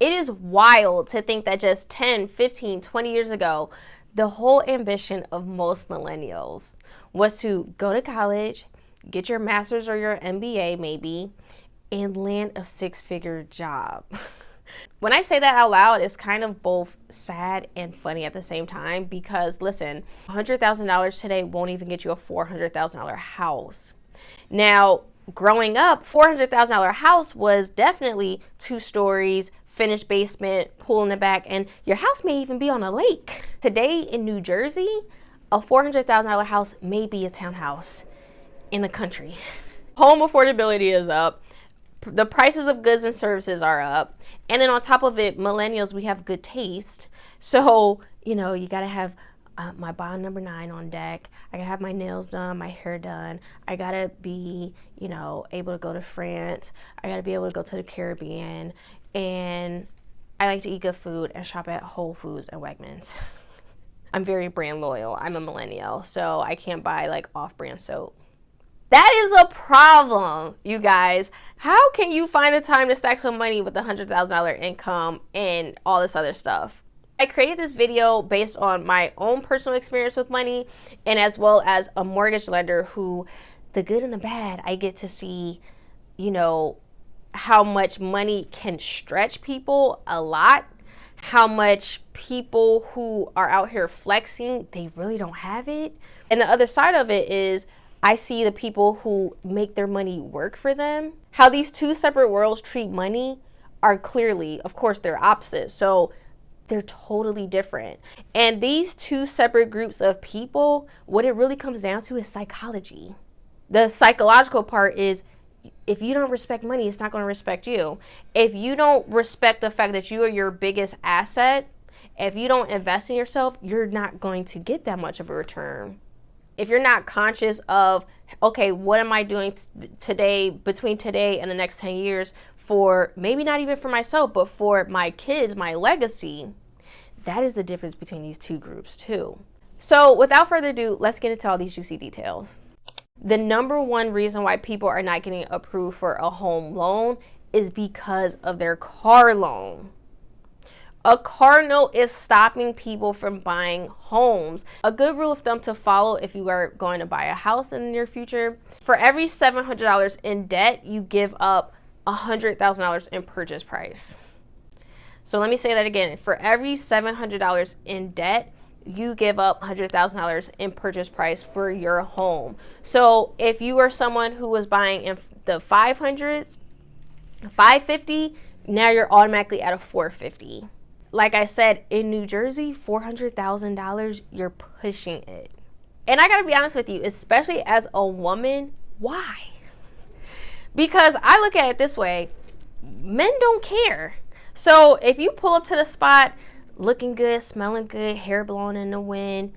It is wild to think that just 10, 15, 20 years ago, the whole ambition of most millennials was to go to college, get your master's or your MBA maybe, and land a six-figure job. When I say that out loud, it's kind of both sad and funny at the same time, because listen, $100,000 today won't even get you a $400,000 house. Now, growing up, $400,000 house was definitely 2 stories, finished basement, pool in the back, and your house may even be on a lake. Today in New Jersey, a $400,000 house may be a townhouse in the country. Home affordability is up. The prices of goods and services are up. And then on top of it, millennials, we have good taste. So, you gotta have my bond number 9 on deck. I gotta have my nails done, my hair done. I gotta be, able to go to France. I gotta be able to go to the Caribbean. And I like to eat good food and shop at Whole Foods and Wegmans. I'm very brand loyal. I'm a millennial, so I can't buy like off-brand soap. That is a problem, you guys. How can you find the time to stack some money with a $100,000 income and all this other stuff? I created this video based on my own personal experience with money, and as well as a mortgage lender who, the good and the bad, I get to see, how much money can stretch people a lot, how much people who are out here flexing, they really don't have it. And the other side of it is I see the people who make their money work for them. How these 2 separate worlds treat money are clearly, of course, they're opposites. So they're totally different. And these 2 separate groups of people, what it really comes down to is psychology. The psychological part is, if you don't respect money, it's not going to respect you. If you don't respect the fact that you are your biggest asset, if you don't invest in yourself, you're not going to get that much of a return. If you're not conscious of, okay, what am I doing today, between today and the next 10 years for, maybe not even for myself, but for my kids, my legacy, that is the difference between these 2 groups too. So without further ado, let's get into all these juicy details. The number one reason why people are not getting approved for a home loan is because of their car loan. A car note is stopping people from buying homes. A good rule of thumb to follow if you are going to buy a house in the near future, for every $700 in debt, you give up $100,000 in purchase price. So let me say that again. For every $700 in debt, you give up $100,000 in purchase price for your home. So if you are someone who was buying in the 500s, 550, now you're automatically at a 450. Like I said, in New Jersey, $400,000, you're pushing it. And I gotta be honest with you, especially as a woman, why? Because I look at it this way, men don't care. So if you pull up to the spot, looking good, smelling good, hair blowing in the wind,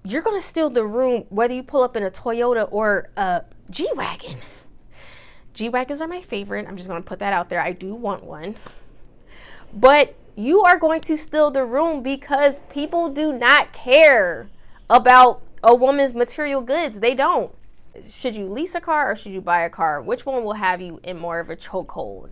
you're gonna steal the room whether you pull up in a Toyota or a G-Wagon. G-Wagons are my favorite. I'm just gonna put that out there. I do want one. But you are going to steal the room because people do not care about a woman's material goods. They don't. Should you lease a car or should you buy a car? Which one will have you in more of a chokehold?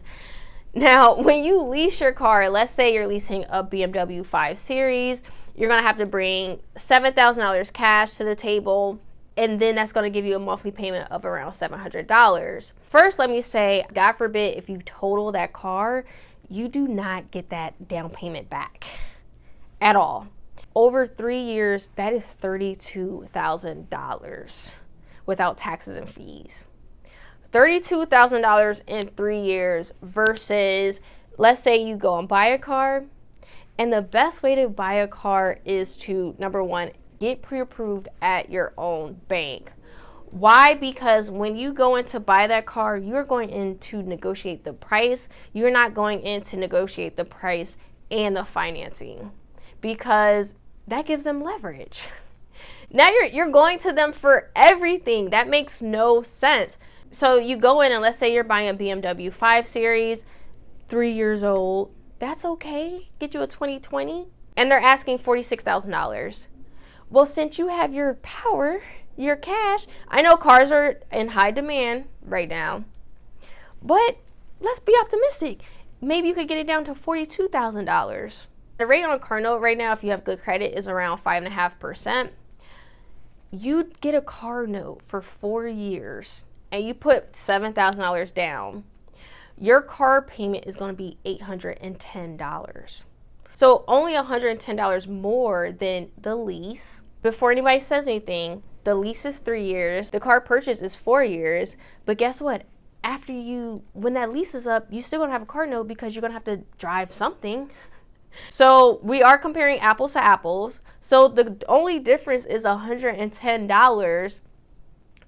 Now, when you lease your car, let's say you're leasing a BMW 5 Series, you're going to have to bring $7,000 cash to the table, and then that's going to give you a monthly payment of around $700. First, let me say, God forbid, if you total that car, you do not get that down payment back at all. Over 3 years, that is $32,000 without taxes and fees. $32,000 in 3 years versus, let's say you go and buy a car, and the best way to buy a car is to, number one, get pre-approved at your own bank. Why? Because when you go in to buy that car, you're going in to negotiate the price. You're not going in to negotiate the price and the financing, because that gives them leverage. Now you're going to them for everything. That makes no sense. So you go in and let's say you're buying a BMW 5 Series, 3 years old. That's okay. Get you a 2020. And they're asking $46,000. Well, since you have your power, your cash, I know cars are in high demand right now, but let's be optimistic. maybe you could get it down to $42,000. The rate on a car note right now, if you have good credit, is around 5.5%. You'd get a car note for 4 years and you put $7,000 down. Your car payment is going to be $810. So only $110 more than the lease. Before anybody says anything, the lease is 3 years, the car purchase is 4 years, but guess what? When that lease is up, you still gonna have a car note because you're gonna have to drive something. So we are comparing apples to apples. So the only difference is $110.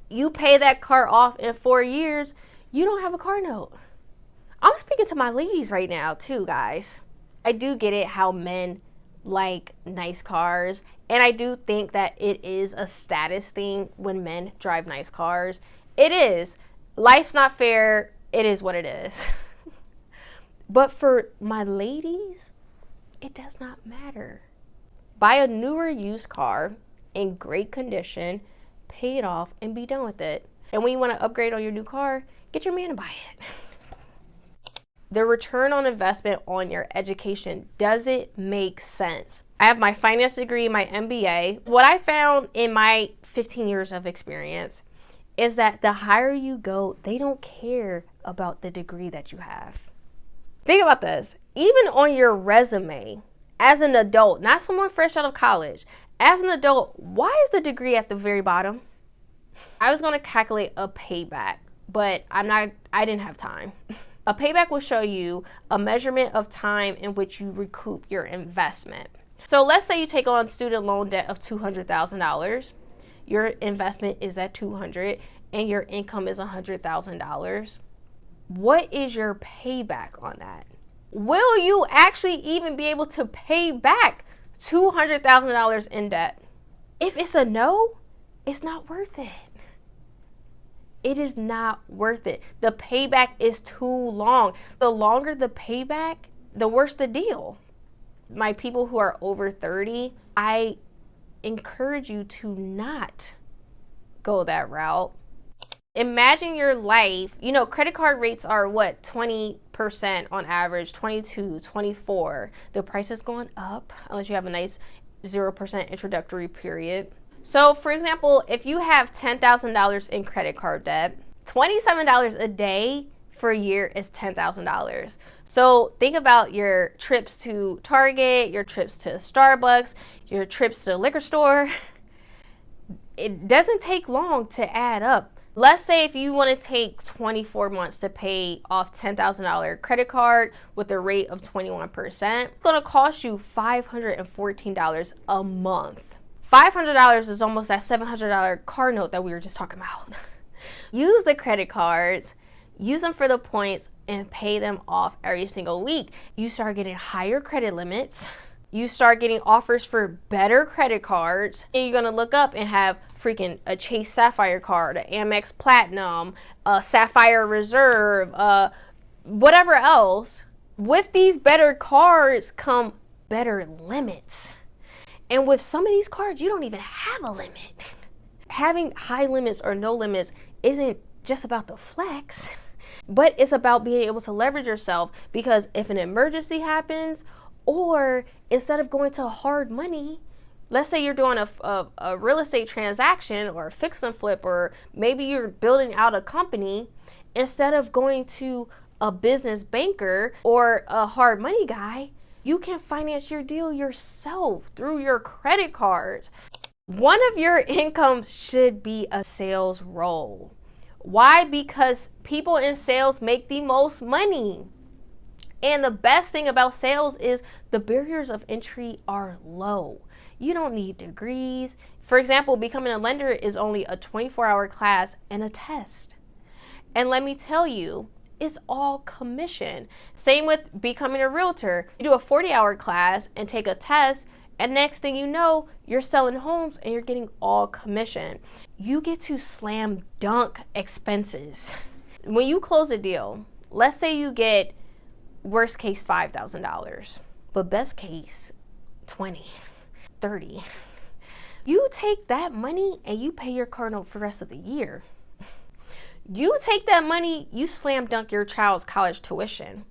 You pay that car off in 4 years, you don't have a car note. I'm speaking to my ladies right now too, guys. I do get it how men like nice cars, and I do think that it is a status thing when men drive nice cars. It is. Life's not fair. It is what it is. But for my ladies, it does not matter. Buy a newer used car in great condition, pay it off, and be done with it. And when you want to upgrade on your new car, get your man to buy it. The return on investment on your education, does it make sense? I have my finance degree, my MBA. What I found in my 15 years of experience is that the higher you go, they don't care about the degree that you have. Think about this. Even on your resume, as an adult, not someone fresh out of college, as an adult, why is the degree at the very bottom? I was going to calculate a payback, but I didn't have time. A payback will show you a measurement of time in which you recoup your investment. So let's say you take on student loan debt of $200,000. Your investment is at $200,000 and your income is $100,000. What is your payback on that? Will you actually even be able to pay back $200,000 in debt? If it's a no, it's not worth it. It is not worth it. The payback is too long. The longer the payback, the worse the deal. My people who are over 30, I encourage you to not go that route. Imagine your life, credit card rates are 20% on average, 22, 24. The price is going up unless you have a nice 0% introductory period. So for example, if you have $10,000 in credit card debt, $27 a day for a year is $10,000. So think about your trips to Target, your trips to Starbucks, your trips to the liquor store. It doesn't take long to add up. Let's say if you want to take 24 months to pay off $10,000 credit card with a rate of 21%, it's going to cost you $514 a month. $500 is almost that $700 car note that we were just talking about. Use the credit cards, use them for the points, and pay them off every single week. You start getting higher credit limits. You start getting offers for better credit cards, and you're gonna look up and have freaking a Chase Sapphire card, an Amex Platinum, a Sapphire Reserve, whatever else. With these better cards come better limits. And with some of these cards, you don't even have a limit. Having high limits or no limits isn't just about the flex, but it's about being able to leverage yourself, because if an emergency happens, or instead of going to hard money, let's say you're doing a real estate transaction or a fix and flip, or maybe you're building out a company, instead of going to a business banker or a hard money guy, you can finance your deal yourself through your credit cards. One of your income should be a sales role. Why? Because people in sales make the most money. And the best thing about sales is the barriers of entry are low. You don't need degrees. For example, becoming a lender is only a 24-hour class and a test. And let me tell you, it's all commission. Same with becoming a realtor. You do a 40-hour class and take a test, and next thing you know, you're selling homes and you're getting all commission. You get to slam dunk expenses. When you close a deal, let's say you get worst case $5,000, but best case $20,000, $30,000. You take that money and you pay your car note for the rest of the year. You take that money, you slam dunk your child's college tuition.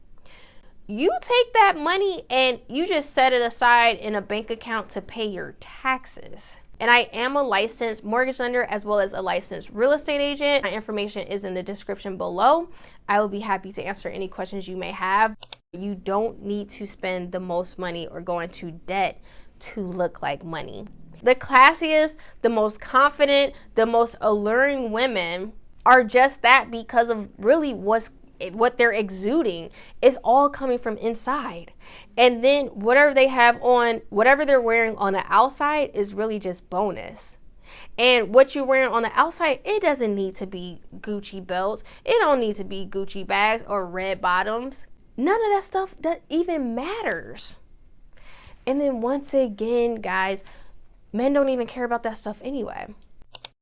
You take that money and you just set it aside in a bank account to pay your taxes. And I am a licensed mortgage lender as well as a licensed real estate agent. My information is in the description below. I will be happy to answer any questions you may have. You don't need to spend the most money or go into debt to look like money. The classiest, the most confident, the most alluring women are just that because of really what they're exuding is all coming from inside. And then whatever they have on, whatever they're wearing on the outside is really just bonus. And what you're wearing on the outside, it doesn't need to be Gucci belts. It don't need to be Gucci bags or red bottoms. None of that stuff that even matters. And then once again, guys, men don't even care about that stuff anyway.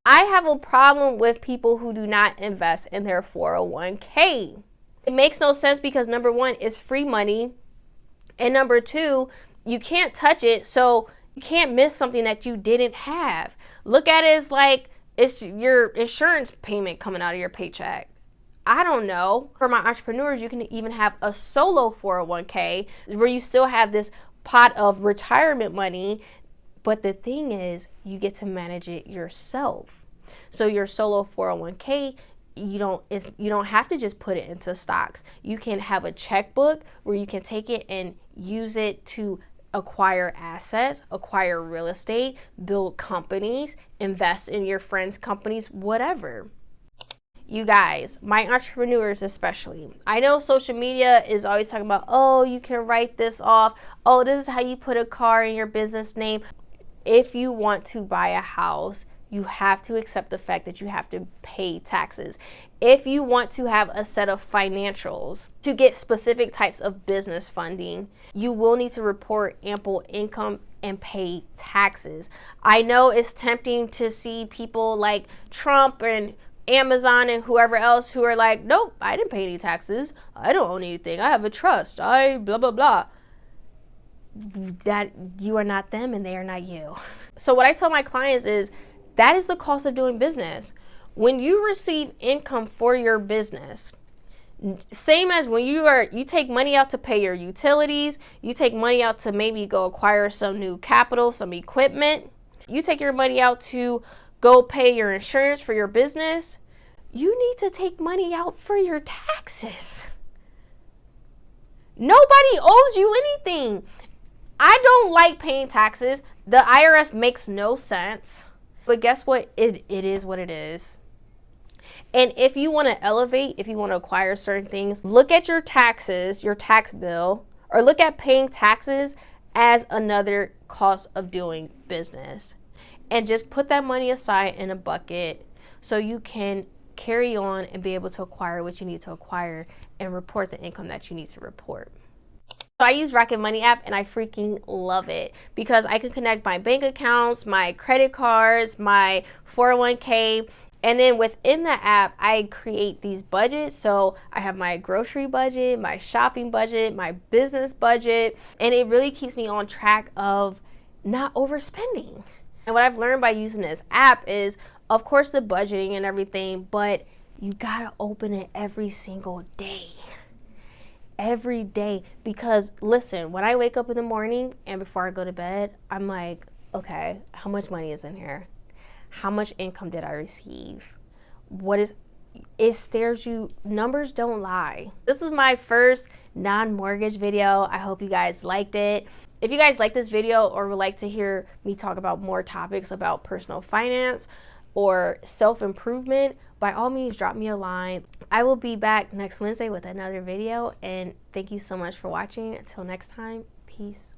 I have a problem with people who do not invest in their 401k. It makes no sense because number one, it's free money. And number two, you can't touch it. So you can't miss something that you didn't have. Look at it as like it's your insurance payment coming out of your paycheck. I don't know. For my entrepreneurs, you can even have a solo 401k where you still have this pot of retirement money. But the thing is, you get to manage it yourself. So your solo 401k, you don't have to just put it into stocks. You can have a checkbook where you can take it and use it to acquire assets, acquire real estate, build companies, invest in your friends' companies, whatever. You guys, my entrepreneurs especially, I know social media is always talking about, oh, you can write this off. Oh, this is how you put a car in your business name. If you want to buy a house, you have to accept the fact that you have to pay taxes. If you want to have a set of financials to get specific types of business funding, you will need to report ample income and pay taxes. I know it's tempting to see people like Trump and Amazon and whoever else who are like, nope, I didn't pay any taxes. I don't own anything. I have a trust. I blah, blah, blah. That you are not them and they are not you. So what I tell my clients is that is the cost of doing business. When you receive income for your business, same as when you take money out to pay your utilities, you take money out to maybe go acquire some new capital, some equipment, you take your money out to go pay your insurance for your business, you need to take money out for your taxes. Nobody owes you anything. I don't like paying taxes. The IRS makes no sense. But guess what? It is what it is. And if you want to elevate, if you want to acquire certain things, look at your taxes, your tax bill, or look at paying taxes as another cost of doing business. And just put that money aside in a bucket so you can carry on and be able to acquire what you need to acquire and report the income that you need to report. So I use Rocket Money app and I freaking love it because I can connect my bank accounts, my credit cards, my 401k, and then within the app, I create these budgets. So I have my grocery budget, my shopping budget, my business budget, and it really keeps me on track of not overspending. And what I've learned by using this app is, of course, the budgeting and everything, but you gotta open it every single day. Every day. Because listen, when I wake up in the morning and before I go to bed, I'm like, okay, how much money is in here? How much income did I receive? It stares you, numbers don't lie. This was my first non-mortgage video. I hope you guys liked it. If you guys like this video or would like to hear me talk about more topics about personal finance or self-improvement, by all means, drop me a line. I will be back next Wednesday with another video, and thank you so much for watching. Until next time, peace.